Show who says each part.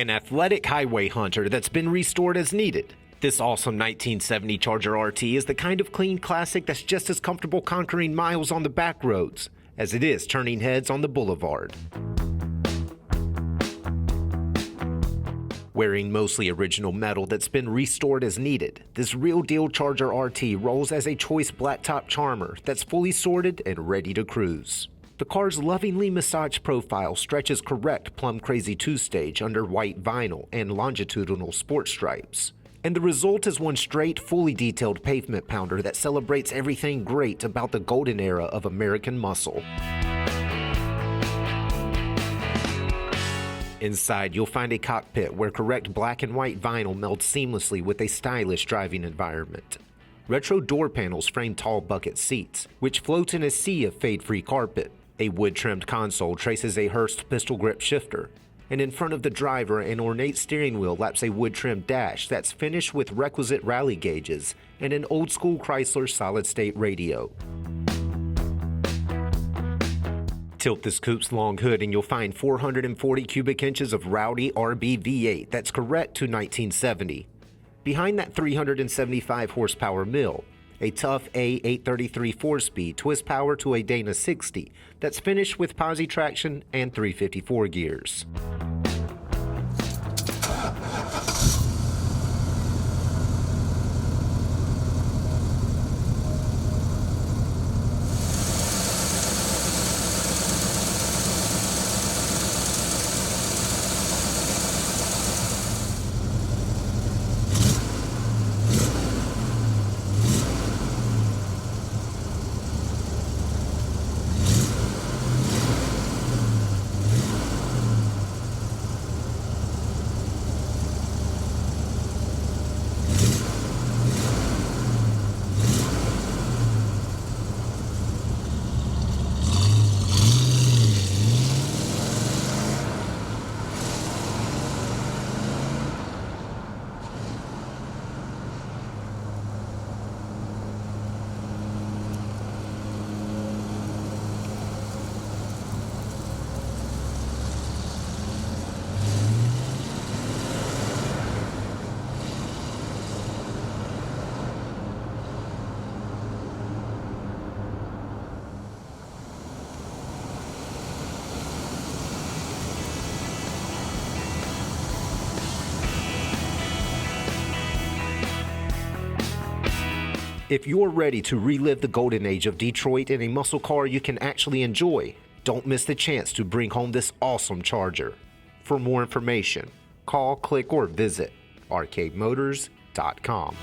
Speaker 1: An athletic highway hunter that's been restored as needed. This awesome 1970 Charger RT is the kind of clean classic that's just as comfortable conquering miles on the back roads as it is turning heads on the boulevard. Wearing mostly original metal that's been restored as needed, this real-deal Charger RT rolls as a choice blacktop charmer that's fully sorted and ready to cruise. The car's lovingly massaged profile stretches correct Plum Crazy 2-stage under white vinyl and Longitudinal Sports Stripes. And the result is one straight, fully detailed pavement pounder that celebrates everything great about the golden era of American muscle. Inside, you'll find a cockpit where correct black and white vinyl melds seamlessly with a stylish driving environment. Retro door panels frame tall bucket seats, which float in a sea of fade-free carpet. A wood-trimmed console traces a Hurst Pistol Grip Shifter, and in front of the driver, an ornate steering wheel laps a wood-trimmed dash that's finished with requisite Rallye Gauges and an old-school Chrysler Solid State radio. Tilt this coupe's long hood and you'll find 440 cubic inches of rowdy RB V8 that's correct to 1970. Behind that 375 horsepower mill, a tough A833 4-speed twist power to a Dana 60 that's finished with posi-traction and 354 gears. If you're ready to relive the golden age of Detroit in a muscle car you can actually enjoy, don't miss the chance to bring home this awesome Charger. For more information, call, click, or visit arcademotors.com.